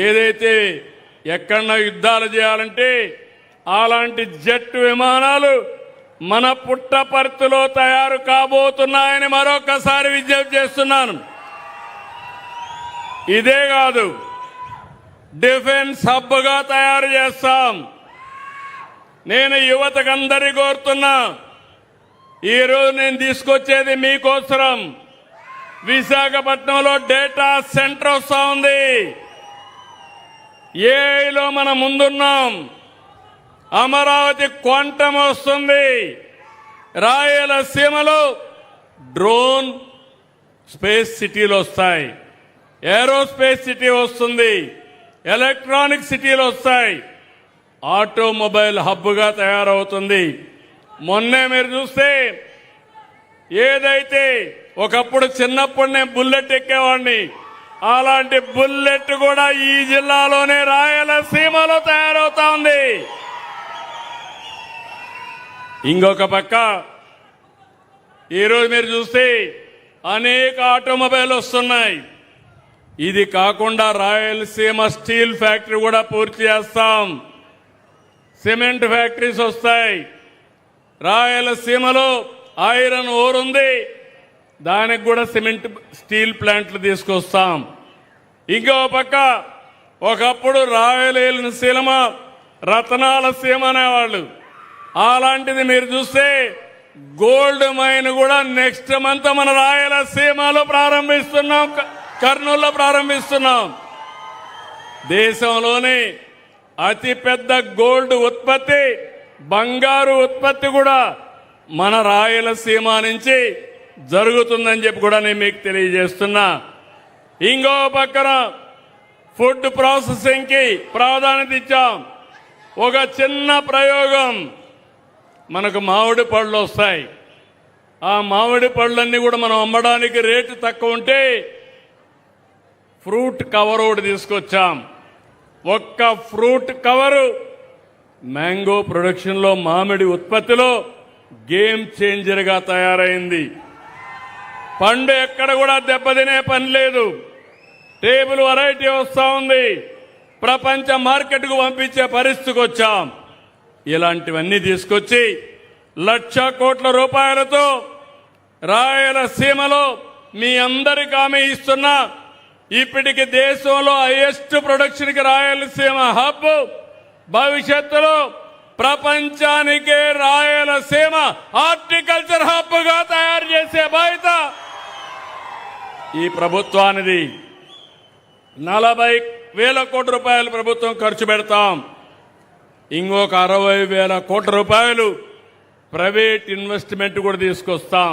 ఏదైతే ఎక్కడన్నా యుద్ధాలు చేయాలంటే అలాంటి జెట్ విమానాలు మన పుట్టపర్తిలో తయారు కాబోతున్నాయని మరొకసారి విజ్ఞప్తి చేస్తున్నాను. ఇదే కాదు, డిఫెన్స్ హబ్గా తయారు చేస్తాం. నేను యువతకందరికీ కోరుతున్నా, ఈరోజు నేను తీసుకొచ్చేది మీకోసరం. విశాఖపట్నంలో డేటా సెంటర్ వస్తా ఉంది. ఏఐలో మనం ముందున్నాం. అమరావతి క్వాంటమ్ వస్తుంది. రాయలసీమలో డ్రోన్ స్పేస్ సిటీలు వస్తాయి, ఏరోస్పేస్ సిటీ వస్తుంది, ఎలక్ట్రానిక్ సిటీలు వస్తాయి, ఆటోమొబైల్ హబ్గా తయారవుతుంది. మొన్నే మీరు చూస్తే ఏదైతే ఒకప్పుడు చిన్నప్పుడు నేను బుల్లెట్ ఎక్కేవాడిని, అలాంటి బుల్లెట్ కూడా ఈ జిల్లాలోనే రాయలసీమలో తయారవుతా ఉంది. ఇంకొక పక్క ఈరోజు మీరు చూస్తే అనేక ఆటోమొబైల్ వస్తున్నాయి. ఇది కాకుండా రాయలసీమ స్టీల్ ఫ్యాక్టరీ కూడా పూర్తి చేస్తాం. సిమెంట్ ఫ్యాక్టరీస్ వస్తాయి. రాయలసీమలో ఐరన్ ఓర్ ఉంది, దానికి కూడా సిమెంట్ స్టీల్ ప్లాంట్లు తీసుకొస్తాం. ఇంకో పక్క ఒకప్పుడు రాయలసీమ రతనాల సీమ అనేవాళ్ళు, అలాంటిది మీరు చూస్తే గోల్డ్ మైన్ కూడా నెక్స్ట్ మంత్ మన రాయలసీమలో ప్రారంభిస్తున్నాం, కర్నూలులో ప్రారంభిస్తున్నాం. దేశంలోనే అతిపెద్ద గోల్డ్ ఉత్పత్తి, బంగారు ఉత్పత్తి కూడా మన రాయలసీమ నుంచి జరుగుతుందని చెప్పి కూడా నేను మీకు తెలియజేస్తున్నా. ఇంకో పక్కన ఫుడ్ ప్రాసెసింగ్ కి ప్రాధాన్యత ఇచ్చాం. ఒక చిన్న ప్రయోగం, మనకు మామిడి పళ్ళు వస్తాయి. ఆ మామిడి పళ్ళన్నీ కూడా మనం అమ్మడానికి రేటు తక్కువ ఉంటే ఫ్రూట్ కవర్ ఒకటి తీసుకొచ్చాం. ఒక్క ఫ్రూట్ కవరు మ్యాంగో ప్రొడక్షన్లో, మామిడి ఉత్పత్తిలో గేమ్ చేంజర్గా తయారైంది. పండు ఎక్కడ కూడా దెబ్బతినే పని లేదు. టేబుల్ వెరైటీ వస్తూ ఉంది. ప్రపంచ మార్కెట్కు పంపించే పరిస్థితికి వచ్చాం. ఇలాంటివన్నీ తీసుకొచ్చి 1,00,000 కోట్ల రూపాయలతో రాయలసీమలో మీ అందరికీ హామీ ఇస్తున్నా. ఇప్పటికి దేశంలో హైయెస్ట్ ప్రొడక్షన్ కి రాయలసీమ హబ్, భవిష్యత్తులో ప్రపంచానికే రాయలసీమ హార్టికల్చర్ హబ్ గా తయారు చేసే బాధ్యత ఈ ప్రభుత్వానిది. 40,000 కోట్ల రూపాయలు ప్రభుత్వం ఖర్చు పెడతాం. ఇంకొక 60,000 కోట్ల రూపాయలు ప్రైవేట్ ఇన్వెస్ట్మెంట్ కూడా తీసుకొస్తాం.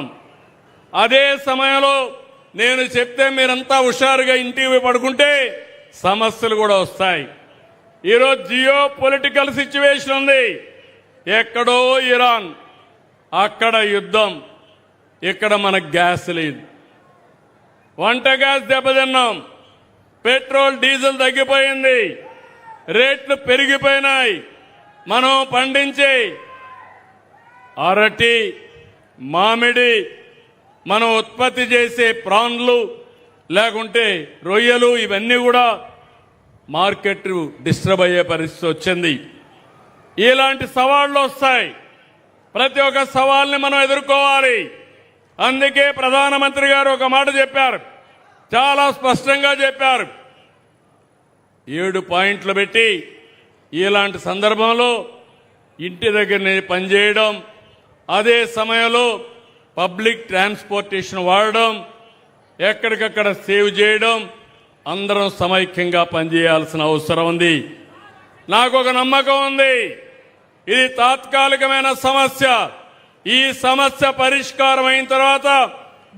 అదే సమయంలో నేను చెప్తే మీరంతా హుషారుగా ఇంటికి పడుకుంటే సమస్యలు కూడా వస్తాయి. ఈరోజు జియో పొలిటికల్ సిచ్యువేషన్ ఉంది. ఎక్కడో ఇరాన్, అక్కడ యుద్ధం, ఇక్కడ మనకు గ్యాస్ లేదు. వంట గ్యాస్ దెబ్బతిన్నాం. పెట్రోల్ డీజిల్ తగ్గిపోయింది, రేట్లు పెరిగిపోయినాయి. మనం పండించే అరటి, మామిడి, మనం ఉత్పత్తి చేసే ప్రాన్లు లేకుంటే రొయ్యలు, ఇవన్నీ కూడా మార్కెట్ డిస్టర్బ్ అయ్యే పరిస్థితి వచ్చింది. ఇలాంటి సవాళ్లు వస్తాయి. ప్రతి ఒక్క సవాల్ని మనం ఎదుర్కోవాలి. అందుకే ప్రధానమంత్రి గారు ఒక మాట చెప్పారు, చాలా స్పష్టంగా చెప్పారు. 7 పాయింట్లు పెట్టి ఇలాంటి సందర్భంలో ఇంటి దగ్గర పనిచేయడం, అదే సమయంలో పబ్లిక్ ట్రాన్స్పోర్టేషన్ వాడడం, ఎక్కడికక్కడ సేవ్ చేయడం, అందరం సమైక్యంగా పనిచేయాల్సిన అవసరం ఉంది. నాకు ఒక నమ్మకం ఉంది, ఇది తాత్కాలికమైన సమస్య. ఈ సమస్య పరిష్కారం అయిన తర్వాత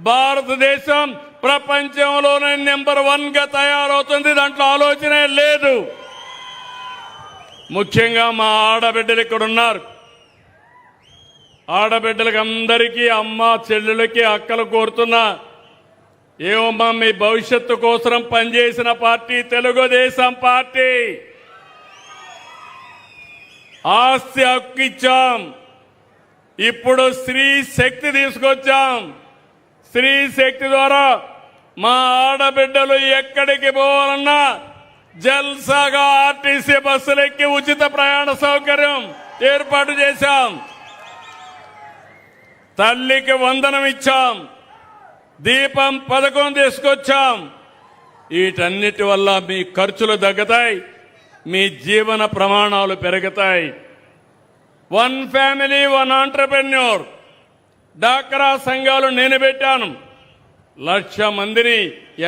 భారతదేశం ప్రపంచంలోనే నెంబర్ 1 గా తయారవుతుంది. దాంట్లో ఆలోచనే లేదు. ముఖ్యంగా మా ఆడబిడ్డలు ఇక్కడ ఉన్నారు. ఆడబిడ్డలకి అందరికీ, అమ్మ చెల్లెలకి, అక్కలు కోరుతున్నా, ఏమమ్మా మీ భవిష్యత్తు కోసం పనిచేసిన పార్టీ తెలుగుదేశం పార్టీ. ఆస్తి హక్కు ఇచ్చాం, ఇప్పుడు స్త్రీ శక్తి తీసుకొచ్చాం. స్త్రీ శక్తి ద్వారా మా ఆడబిడ్డలు ఎక్కడికి పోవాలన్నా జల్సాగా ఆర్టీసీ బస్సులెక్కి ఉచిత ప్రయాణ సౌకర్యం ఏర్పాటు చేశాం. తల్లికి వందనం ఇచ్చాం. దీపం పథకం తీసుకొచ్చాం. వీటన్నిటి వల్ల మీ ఖర్చులు తగ్గుతాయి, మీ జీవన ప్రమాణాలు పెరుగుతాయి. వన్ ఫ్యామిలీ వన్ ఆంటర్ప్రెన్యూర్ డాక్రా సంఘాలు నేను పెట్టాను. 1,00,000 మందిని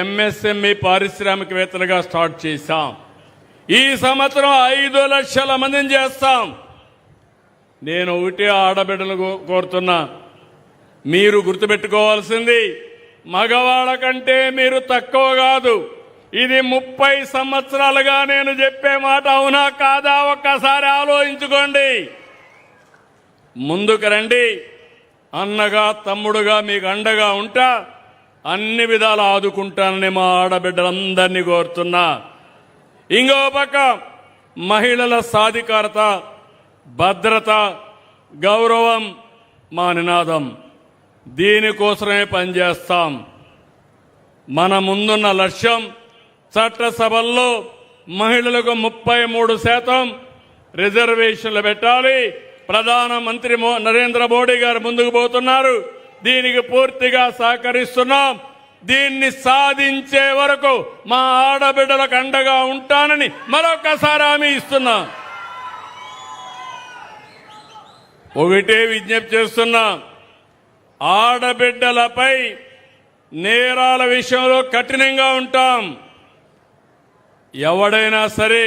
ఎంఎస్ఎంఈ పారిశ్రామికవేత్తలుగా స్టార్ట్ చేశాం. ఈ సంవత్సరం 5 లక్షల మందిని చేస్తాం. నేను ఒకటే ఆడబిడ్డలు కోరుతున్నా, మీరు గుర్తుపెట్టుకోవాల్సింది మగవాళ్ళ కంటే మీరు తక్కువ కాదు. ఇది 30 సంవత్సరాలుగా నేను చెప్పే మాట అవునా కాదా ఒక్కసారి ఆలోచించుకోండి. ముందుకు రండి. అన్నగా తమ్ముడుగా మీకు అండగా ఉంటా, అన్ని విధాలు ఆదుకుంటానని మా ఆడబిడ్డలందరినీ కోరుతున్నా. ఇంకో పక్క మహిళల సాధికారత, భద్రత, గౌరవం మా నినాదం. దీనికోసమే పనిచేస్తాం. మన ముందున్న లక్ష్యం చట్టసభల్లో మహిళలకు 33% రిజర్వేషన్లు పెట్టాలి. ప్రధానమంత్రి నరేంద్ర మోడీ గారు ముందుకు పోతున్నారు. దీనికి పూర్తిగా సహకరిస్తున్నాం. దీన్ని సాధించే వరకు మా ఆడబిడ్డలకు అండగా ఉంటానని మరొకసారి హామీ ఇస్తున్నా. ఒకటే విజ్ఞప్తి చేస్తున్నా, ఆడబిడ్డలపై నేరాల విషయంలో కఠినంగా ఉంటాం. ఎవడైనా సరే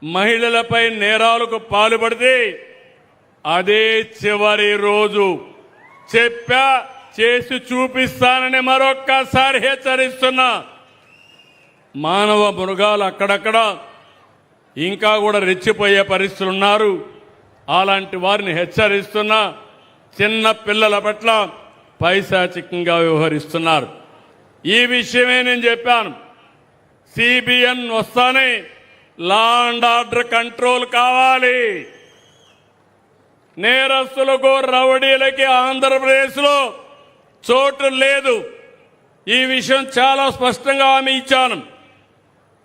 మహిళలపై నేరాలకు పాల్పడితే అదే చివరి రోజు చెప్పా చేసి చూపిస్తానని మరొక్కసారి హెచ్చరిస్తున్నా. మానవ మృగాలు అక్కడక్కడ ఇంకా కూడా రెచ్చిపోయే పరిస్థితులు ఉన్నారు. అలాంటి వారిని హెచ్చరిస్తున్నా. చిన్న పిల్లల పట్ల పైశాచికంగా వ్యవహరిస్తున్నారు. ఈ విషయమే నేను చెప్పాను. సిబిఎన్ వస్తానే లా అండ్ ఆర్డర్ కంట్రోల్ కావాలి. నేరస్తులకు, రౌడీలకి ఆంధ్రప్రదేశ్లో చోటు లేదు. ఈ విషయం చాలా స్పష్టంగా హామీ ఇచ్చాను.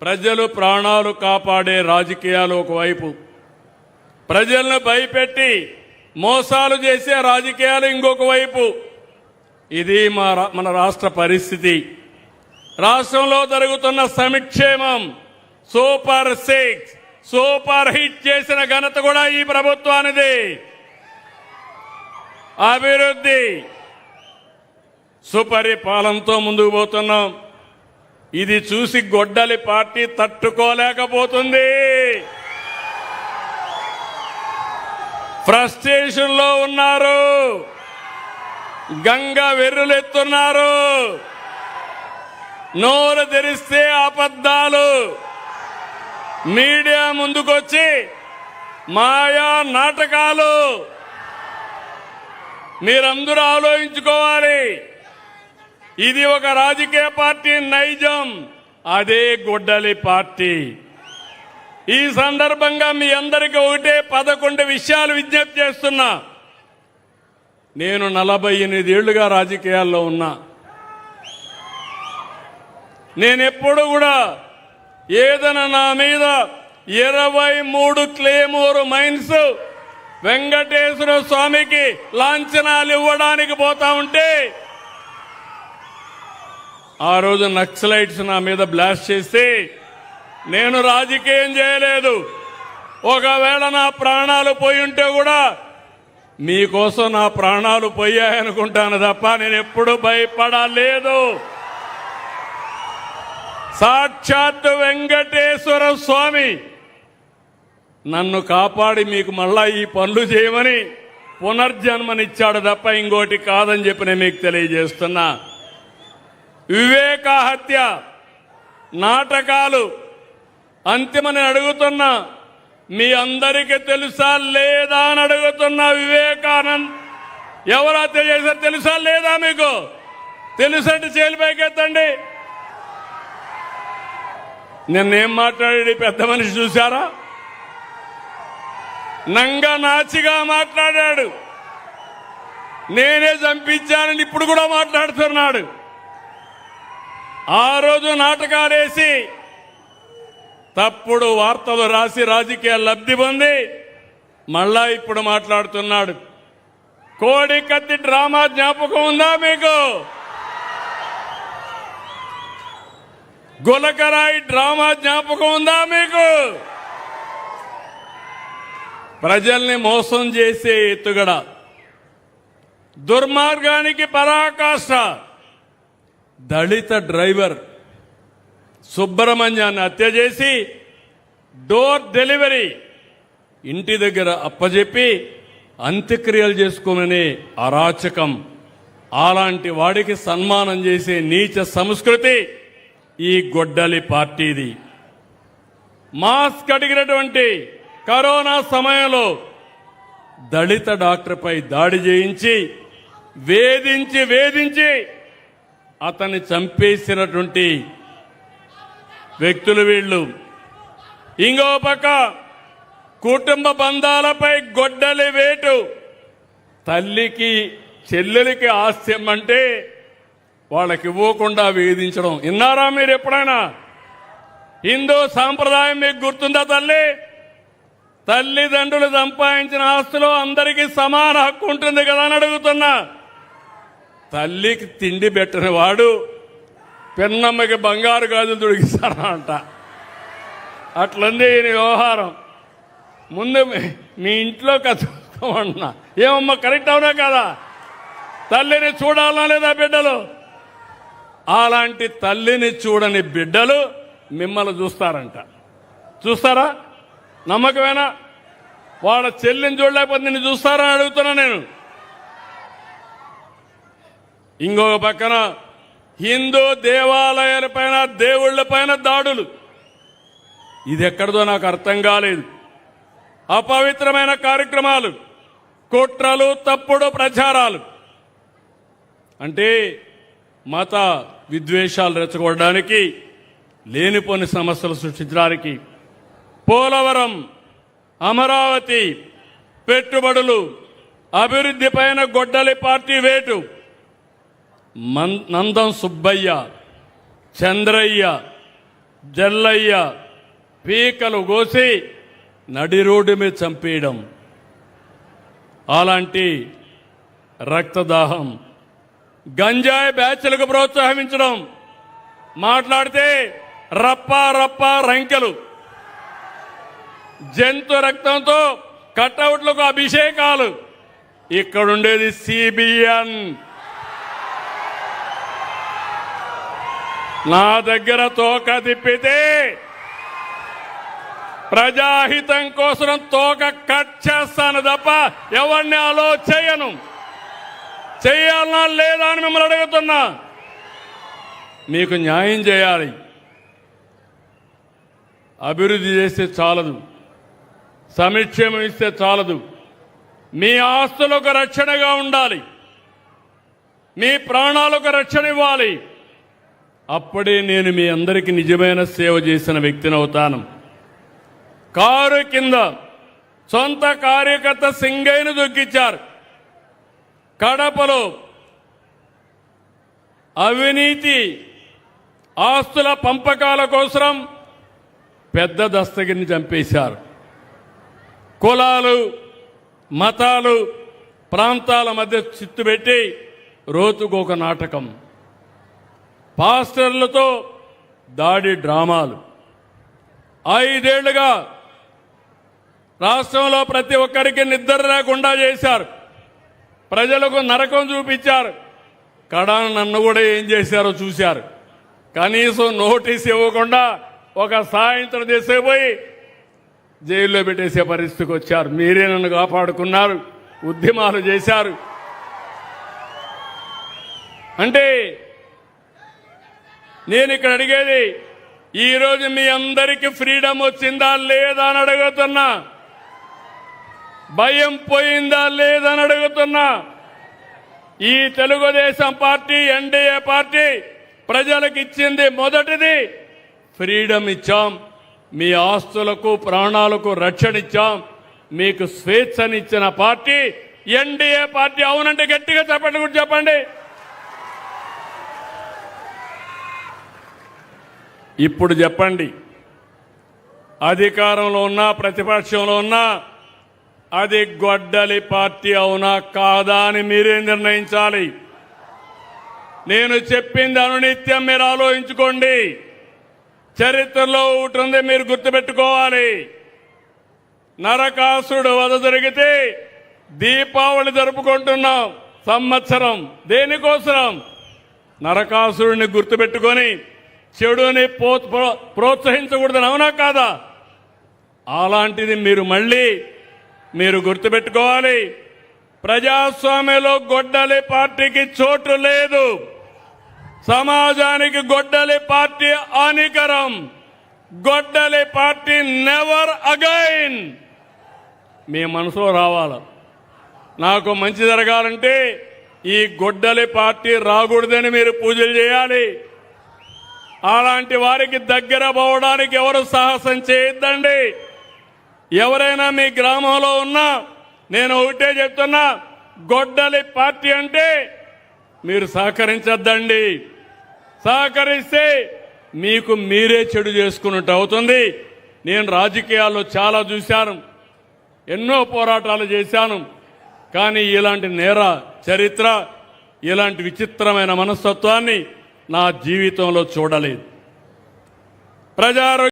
ప్రజలు ప్రాణాలు కాపాడే రాజకీయాలు ఒకవైపు, ప్రజలను భయపెట్టి మోసాలు చేసే రాజకీయాలు ఇంకొక వైపు. ఇది మన రాష్ట్ర పరిస్థితి. రాష్ట్రంలో జరుగుతున్న సంక్షేమం సూపర్ 6 సూపర్ హిట్ చేసిన ఘనత కూడా ఈ ప్రభుత్వానిది. అభివృద్ధి సుపరిపాలనతో ముందుకు పోతున్నాం. ఇది చూసి గొడ్డలి పార్టీ తట్టుకోలేకపోతుంది. ఫ్రస్ట్రేషన్ లో ఉన్నారు. గంగ వెర్రులెత్తున్నారు. నోరు తెరిస్తే అబద్ధాలు. మీడియా ముందుకొచ్చి మాయా నాటకాలు. మీరందరూ ఆలోచించుకోవాలి. ఇది ఒక రాజకీయ పార్టీ నైజం, అదే గొడ్డలి పార్టీ. ఈ సందర్భంగా మీ అందరికీ ఒకటే 11 విషయాలు విజ్ఞప్తి చేస్తున్నా. నేను 48 ఏళ్లుగా రాజకీయాల్లో ఉన్నా. నేనెప్పుడు కూడా ఏదైనా నా మీద 23 క్లేమోర్ మైన్స్ వెంకటేశ్వర స్వామికి లాంఛనాలు ఇవ్వడానికి పోతా ఉంటే ఆ రోజు నక్సలైట్స్ నా మీద బ్లాస్ట్ చేస్తే నేను రాజకీయం చేయలేదు. ఒకవేళ నా ప్రాణాలు పోయి ఉంటే కూడా మీకోసం నా ప్రాణాలు పోయాయనుకుంటాను తప్ప నేను ఎప్పుడు భయపడలేదు. సాక్షాత్ వెంకటేశ్వర స్వామి నన్ను కాపాడి మీకు మళ్ళా ఈ పనులు చేయమని పునర్జన్మనిచ్చాడు తప్ప ఇంకోటి కాదని చెప్పి నేను మీకు తెలియజేస్తున్నా. వివేక హత్య నాటకాలు అంతిమని అడుగుతున్నా. మీ అందరికీ తెలుసా లేదా అని అడుగుతున్నా. వివేకానంద్ ఎవరు హత్య చేశారు తెలుసా లేదా? మీకు తెలుసంటే చేలిపైకి ఎత్తండి. నిన్నేం మాట్లాడి పెద్ద మనిషి చూశారా? నంగ నాచిగా మాట్లాడాడు. నేనే చంపించానని ఇప్పుడు కూడా మాట్లాడుతున్నాడు. ఆ రోజు నాటకాలేసి తప్పుడు వార్తలు రాసి రాజకీయ లబ్ధి పొంది మళ్ళా ఇప్పుడు మాట్లాడుతున్నాడు. కోడి కత్తి డ్రామా జ్ఞాపకం ఉందా మీకు? గులకరాయి డ్రామా జ్ఞాపకం ఉందా మీకు? ప్రజల్ని మోసం చేసే ఎత్తుగడ, దుర్మార్గానికి పరాకాష్ట. దళిత డ్రైవర్ సుబ్రహ్మణ్యాన్ని హత్య చేసి డోర్ డెలివరీ ఇంటి దగ్గర అప్పజెప్పి అంత్యక్రియలు చేసుకోమనే అరాచకం. అలాంటి వాడికి సన్మానం చేసే నీచ సంస్కృతి ఈ గొడ్డలి పార్టీది. మాస్క్ అడిగినటువంటి కరోనా సమయంలో దళిత డాక్టర్పై దాడి చేయించి వేధించి అతన్ని చంపేసినటువంటి వ్యక్తులు వీళ్ళు. ఇంకో పక్క కుటుంబ బంధాలపై గొడ్డలి వేటు. తల్లికి చెల్లెలికి ఆస్త్యం అంటే వాళ్ళకి ఇవ్వకుండా వేధించడం. విన్నారా మీరు ఎప్పుడైనా? హిందూ సాంప్రదాయం మీకు గుర్తుందా? తల్లిదండ్రులు సంపాదించిన ఆస్తులో అందరికీ సమాన హక్కు ఉంటుంది కదా అని అడుగుతున్నా. తల్లికి తిండి పెట్టని వాడు పెన్నమ్మకి బంగారు గాజులు తొడిగిస్తారా అంట. అట్లుంది ఈయన వ్యవహారం. ముందు మీ ఇంట్లో కథమన్నా ఏమమ్మా, కరెక్ట్ అవునా కదా? తల్లిని చూడాలనా లేదా బిడ్డలు? అలాంటి తల్లిని చూడని బిడ్డలు మిమ్మల్ని చూస్తారంట. చూస్తారా? నమ్మకమేనా? వాళ్ళ చెల్లిని చూడలేకపోతే నిన్ను చూస్తారా అని అడుగుతున్నా నేను. ఇంకొక పక్కన హిందూ దేవాలయాలపైన దేవుళ్లపైన దాడులు. ఇది ఎక్కడిదో నాకు అర్థం కాలేదు. అపవిత్రమైన కార్యక్రమాలు, కుట్రలు, తప్పుడు ప్రచారాలు. అంటే మత విద్వేషాలు రెచ్చగొట్టడానికి, లేనిపోని సమస్యలు సృష్టించడానికి. పోలవరం, అమరావతి, పెట్టుబడులు, అభివృద్ధి పైన గొడ్డలి పార్టీ వేటు. నందం సుబ్బయ్య, చంద్రయ్య, జల్లయ్య పీకలు కోసి నడి రోడ్డు మీద చంపేయడం. అలాంటి రక్తదాహం. గంజాయి బ్యాచ్లకు ప్రోత్సహించడం. మాట్లాడితే రప్పా రప్పా రంకెలు. జంతు రక్తంతో కటౌట్లకు అభిషేకాలు. ఇక్కడుండేది సిబిఎన్. నా దగ్గర తోక తిప్పితే ప్రజాహితం కోసం తోక కట్ చేస్తాను తప్ప ఎవరిని అలో చేయను. చేయాలనా లేదా అని మిమ్మల్ని అడుగుతున్నా. మీకు న్యాయం చేయాలి. అభివృద్ధి చేస్తే చాలదు, సంక్షేమం ఇస్తే చాలదు. మీ ఆస్తులకు రక్షణగా ఉండాలి, మీ ప్రాణాలకు రక్షణ ఇవ్వాలి. అప్పుడే నేను మీ అందరికీ నిజమైన సేవ చేసిన వ్యక్తిని అవుతాను. కారు కింద సొంత కార్యకర్త సింగయ్యను దొక్కించారు. కడపలో అవినీతి ఆస్తుల పంపకాల కోసం పెద్ద దస్తగిరిని చంపేశారు. కులాలు, మతాలు, ప్రాంతాల మధ్య చిత్తు పెట్టి రోజుకొక నాటకం. పాస్టర్లతో దాడి డ్రామాలు. 5 ఏళ్లుగా రాష్ట్రంలో ప్రతి ఒక్కరికి నిద్ర లేకుండా చేశారు. ప్రజలకు నరకం చూపించారు. కడాన నన్ను కూడా ఏం చేశారో చూశారు. కనీసం నోటీస్ ఇవ్వకుండా ఒక సాయంత్రం చేసేపోయి జైల్లో పెట్టేసే పరిస్థితికి వచ్చారు. మీరే నన్ను కాపాడుకున్నారు, ఉద్యమాలు చేశారు. అంటే నేను ఇక్కడ అడిగేది, ఈరోజు మీ అందరికీ ఫ్రీడమ్ వచ్చిందా లేదా అని అడుగుతున్నా. భయం పోయిందా లేదని అడుగుతున్నా. ఈ తెలుగుదేశం పార్టీ, ఎన్డీఏ పార్టీ ప్రజలకు ఇచ్చింది మొదటిది ఫ్రీడమ్ ఇచ్చాం. మీ ఆస్తులకు, ప్రాణాలకు రక్షణ ఇచ్చాం. మీకు స్వేచ్ఛనిచ్చిన పార్టీ ఎన్డీఏ పార్టీ. అవునంటే గట్టిగా చెప్పండి, కూడా చెప్పండి. ఇప్పుడు చెప్పండి, అధికారంలో ఉన్నా ప్రతిపక్షంలో ఉన్నా అది గొడ్డలి పార్టీ అవునా కాదా అని మీరే నిర్ణయించాలి. నేను చెప్పింది అనునిత్యం మీరు ఆలోచించుకోండి. చరిత్రలో ఒకటి ఉంది, మీరు గుర్తుపెట్టుకోవాలి. నరకాసురుడు వధ జరిగితే దీపావళి జరుపుకుంటున్నాం సంవత్సరం. దేనికోసం? నరకాసురుడిని గుర్తుపెట్టుకొని చెడుని ప్రోత్సహించకూడదని, అవునా కాదా? అలాంటిది మీరు గుర్తుపెట్టుకోవాలి. ప్రజాస్వామ్యంలో గొడ్డలి పార్టీకి చోటు లేదు. సమాజానికి గొడ్డలి పార్టీ హానికరం. గొడ్డలి పార్టీ నెవర్ అగైన్. మీ మనసులో రావాలి. నాకు మంచి జరగాలంటే ఈ గొడ్డలి పార్టీ రాకూడదని మీరు పూజలు చేయాలి. అలాంటి వారికి దగ్గర పోవడానికి ఎవరు సాహసం చేయొద్దండి. ఎవరైనా మీ గ్రామంలో ఉన్నా నేను ఒకటే చెప్తున్నా, గొడ్డలి పార్టీ అంటే మీరు సహకరించద్దండి. సహకరిస్తే మీకు మీరే చెడు చేసుకున్నట్టు అవుతుంది. నేను రాజకీయాల్లో చాలా చూశాను, ఎన్నో పోరాటాలు చేశాను. కానీ ఇలాంటి నేర చరిత్ర, ఇలాంటి విచిత్రమైన మనస్తత్వాన్ని నా జీవితంలో చూడలేదు. ప్రజారోగ్య